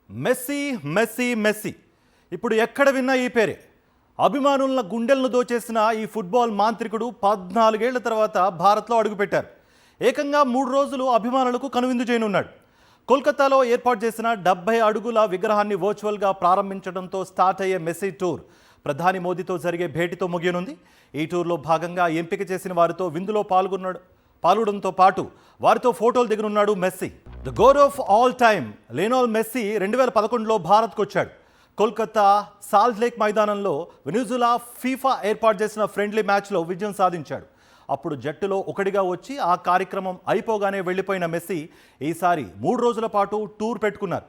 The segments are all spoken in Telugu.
మెస్సీ మెస్సీ మెస్సీ ఇప్పుడు ఎక్కడ విన్నా ఈ పేరే. అభిమానుల గుండెలను దోచేసిన ఈ ఫుట్బాల్ మాంత్రికుడు 14 ఏళ్ల తర్వాత భారత్లో అడుగుపెట్టారు. ఏకంగా 3 రోజులు అభిమానులకు కనువిందు చేయనున్నాడు. కోల్కతాలో ఏర్పాటు చేసిన 70 అడుగుల విగ్రహాన్ని వర్చువల్గా ప్రారంభించడంతో స్టార్ట్ అయ్యే మెస్సీ టూర్ ప్రధాని మోదీతో జరిగే భేటీతో ముగియనుంది. ఈ టూర్లో భాగంగా ఎంపిక చేసిన వారితో విందులో పాల్గొనడంతో పాటు వారితో ఫోటోలు దిగనున్నాడు Messi. The god of all time Lionel Messi 2011లో భారత్కు వచ్చాడు. కోల్కతా సాల్ట్ లేక్ మైదానంలో వెనిజులా ఫీఫా ఏర్పాటు చేసిన ఫ్రెండ్లీ మ్యాచ్లో విజయం సాధించాడు. అప్పుడు జట్టులో ఒకటిగా వచ్చి ఆ కార్యక్రమం అయిపోగానే వెళ్ళిపోయిన మెస్సీ ఈసారి 3 రోజుల పాటు టూర్ పెట్టుకున్నారు.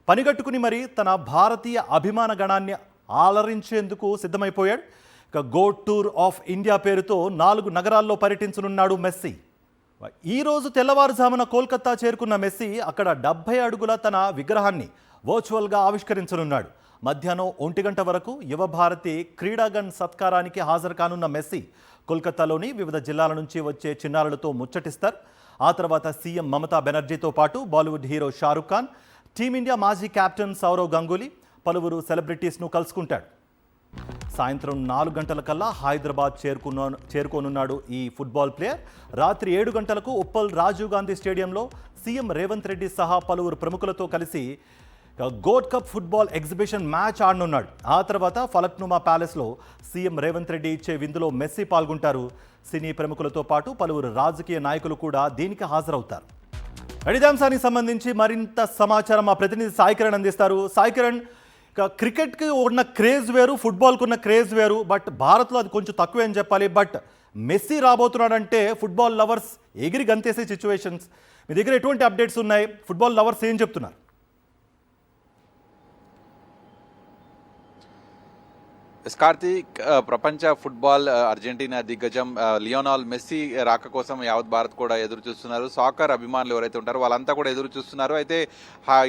పనిగట్టుకుని మరి తన భారతీయ అభిమాన గణాన్ని ఆలరించేందుకు సిద్ధమైపోయాడు. ఇక గోడ్ టూర్ ఆఫ్ ఇండియా పేరుతో 4 నగరాల్లో పర్యటించనున్నాడు మెస్సీ. ఈరోజు తెల్లవారుజామున కోల్కతా చేరుకున్న మెస్సీ అక్కడ 70 అడుగుల తన విగ్రహాన్ని వర్చువల్గా ఆవిష్కరించనున్నాడు. మధ్యాహ్నం 1 గంట వరకు యువభారతి క్రీడాగణ్ సత్కారానికి హాజరు కానున్న మెస్సీ కోల్కతాలోని వివిధ జిల్లాల నుంచి వచ్చే చిన్నారులతో ముచ్చటిస్తారు. ఆ తర్వాత సీఎం మమతా బెనర్జీతో పాటు బాలీవుడ్ హీరో షారుఖ్ ఖాన్, టీమిండియా మాజీ కెప్టెన్ సౌరవ్ గంగూలీ, పలువురు సెలబ్రిటీస్ను కలుసుకుంటాడు. సాయంత్రం 4 గంటల కల్లా హైదరాబాద్ చేరుకోనున్నాడు ఈ ఫుట్బాల్ ప్లేయర్. రాత్రి 7 గంటలకు ఉప్పల్ రాజీవ్ గాంధీ స్టేడియంలో సీఎం రేవంత్ రెడ్డి సహా పలువురు ప్రముఖులతో కలిసి gold cup football exhibition match ఆడనున్నాడు. ఆ తర్వాత ఫలక్నుమా ప్యాలెస్లో సీఎం రేవంత్ రెడ్డి ఇచ్చే విందులో మెస్సీ పాల్గొంటారు. సినీ ప్రముఖులతో పాటు పలువురు రాజకీయ నాయకులు కూడా దీనికి హాజరవుతారు. అంశానికి సంబంధించి మరింత సమాచారం మా ప్రతినిధి సాయి కిరణ్ అందిస్తారు. సాయి కిరణ్, క్రికెట్కి ఉన్న క్రేజ్ వేరు, ఫుట్బాల్కి ఉన్న క్రేజ్ వేరు. బట్ భారత్లో అది కొంచెం తక్కువే అని చెప్పాలి. బట్ మెస్సీ రాబోతున్నాడంటే ఫుట్బాల్ లవర్స్ ఎగిరి గంతేసే సిచ్యువేషన్స్. మీ దగ్గర ఎటువంటి అప్డేట్స్ ఉన్నాయి? ఫుట్బాల్ లవర్స్ ఏం చెప్తున్నారు? కార్తీక్, ప్రపంచ ఫుట్బాల్ అర్జెంటీనా దిగ్గజం లియోనాల్ మెస్సీ రాక కోసం యావత్ భారత్ కూడా ఎదురు చూస్తున్నారు. సాకర్ అభిమానులు ఎవరైతే ఉంటారో వాళ్ళంతా కూడా ఎదురు చూస్తున్నారు. అయితే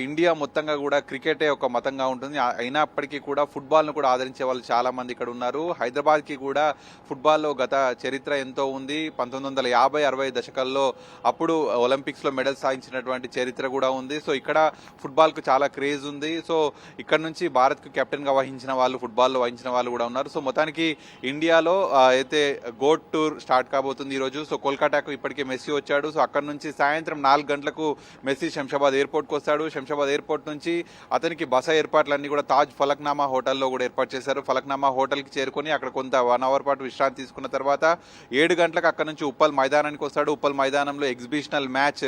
ఇండియా మొత్తంగా కూడా క్రికెటే ఒక మతంగా ఉంటుంది. అయినప్పటికీ కూడా ఫుట్బాల్ను కూడా ఆదరించే వాళ్ళు చాలా మంది ఇక్కడ ఉన్నారు. హైదరాబాద్కి కూడా ఫుట్బాల్లో గత చరిత్ర ఎంతో ఉంది. 1950-60 దశకాల్లో అప్పుడు ఒలింపిక్స్లో మెడల్ సాధించినటువంటి చరిత్ర కూడా ఉంది. సో ఇక్కడ ఫుట్బాల్కు చాలా క్రేజ్ ఉంది. సో ఇక్కడ నుంచి భారత్కు కెప్టెన్గా వహించిన వాళ్ళు, ఫుట్బాల్లో వహించిన వాళ్ళు కూడా ఉన్నారు. సో మొత్తానికి ఇండియాలో అయితే గోడ్ టూర్ స్టార్ట్ కాబోతుంది ఈరోజు. సో కోల్కతాకు ఇప్పటికే మెస్సీ వచ్చాడు. సో అక్కడ నుంచి సాయంత్రం 4 గంటలకు మెస్సీ శంషాబాద్ ఎయిర్పోర్ట్కి వస్తాడు. శంషాబాద్ ఎయిర్పోర్ట్ నుంచి అతనికి బస ఏర్పాట్లన్నీ కూడా తాజ్ ఫలక్నామా హోటల్లో కూడా ఏర్పాటు చేశారు. ఫలక్నామా హోటల్కి చేరుకొని అక్కడ కొంత 1 అవర్ పాటు విశ్రాంతి తీసుకున్న తర్వాత 7 గంటలకు అక్కడ నుంచి ఉప్పల్ మైదానానికి వస్తాడు. ఉప్పల్ మైదానంలో exhibitional match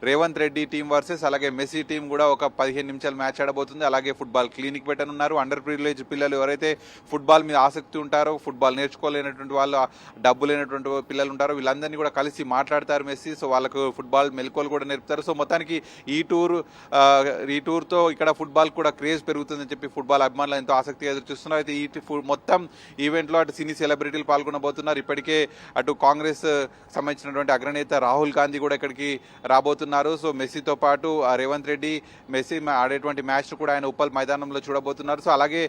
Revanth Reddy team versus అలాగే మెస్సీ టీం కూడా ఒక 15 నిమిషాలు మ్యాచ్ ఆడబోతుంది. అలాగే ఫుట్బాల్ క్లినిక్ పెట్టనున్నారు. అండర్ ప్రివిలేజ్ పిల్లలు ఎవరైతే ఫుట్బాల్ మీద ఆసక్తి ఉంటారో, ఫుట్బాల్ నేర్చుకోలేనటువంటి వాళ్ళు, డబ్బు లేనటువంటి పిల్లలు ఉంటారో, వీళ్ళందరినీ కూడా కలిసి మాట్లాడతారు మెస్సీ. సో వాళ్ళకు ఫుట్బాల్ మెలకువలు కూడా నేర్పుతారు. సో మొత్తానికి ఈ టూర్తో ఇక్కడ ఫుట్బాల్ కూడా క్రేజ్ పెరుగుతుందని చెప్పి ఫుట్బాల్ అభిమానులు ఎంతో ఆసక్తిగా ఎదురు చూస్తున్నారు. అయితే ఈ మొత్తం ఈవెంట్లో అటు సినీ సెలబ్రిటీలు పాల్గొనబోతున్నారు. ఇప్పటికే అటు కాంగ్రెస్ సంబంధించినటువంటి అగ్రనేత రాహుల్ గాంధీ కూడా ఇక్కడికి రాబోతున్నారు. సో మెస్సీతో పాటు రేవంత్ రెడ్డి, మెస్సీ ఆడేటువంటి మ్యాచ్ కూడా ఆయన ఉప్పల్ మైదానంలో చూడబోతున్నారు. సో అలాగే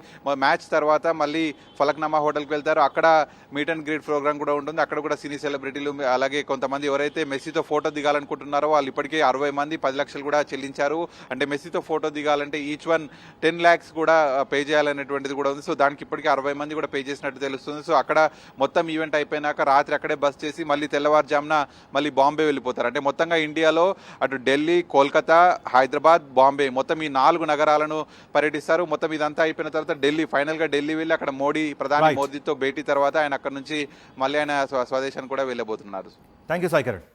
మ్యాచ్ తర్వాత మళ్ళీ ఫలక్నామా హోటల్కి వెళ్తారు. అక్కడ మీట్ అండ్ గ్రీట్ ప్రోగ్రామ్ కూడా ఉంటుంది. అక్కడ కూడా సినీ సెలబ్రిటీలు అలాగే కొంతమంది ఎవరైతే మెస్సీతో ఫోటో దిగాలనుకుంటున్నారో వాళ్ళు ఇప్పటికే 60 మంది 10 లక్షలు కూడా చెల్లించారు. అంటే మెస్సీతో ఫోటో దిగాలంటే ఈచ్ వన్ 10 lakhs కూడా పే చేయాలనేటువంటిది కూడా ఉంది. సో దానికి ఇప్పటికే 60 మంది కూడా పే చేసినట్టు తెలుస్తుంది. సో అక్కడ మొత్తం ఈవెంట్ అయిపోయినాక రాత్రి అక్కడే బస్ చేసి మళ్ళీ తెల్లవారుజామున మళ్ళీ బాంబే వెళ్ళిపోతారు. అంటే మొత్తంగా ఇండియాలో అటు ఢిల్లీ, కోల్కతా, హైదరాబాద్, బాంబే మొత్తం ఈ 4 నగరాలను పర్యటిస్తారు. మొత్తం ఇదంతా అయిపోయిన తర్వాత ఫైనల్గా ఢిల్లీ వెళ్ళి అక్కడ ప్రధాని మోదీతో భేటీ తర్వాత ఆయన అక్కడ నుంచి మళ్ళీ ఆయన స్వదేశానికి కూడా వెళ్ళబోతున్నారు. Thank you Sai Kiran.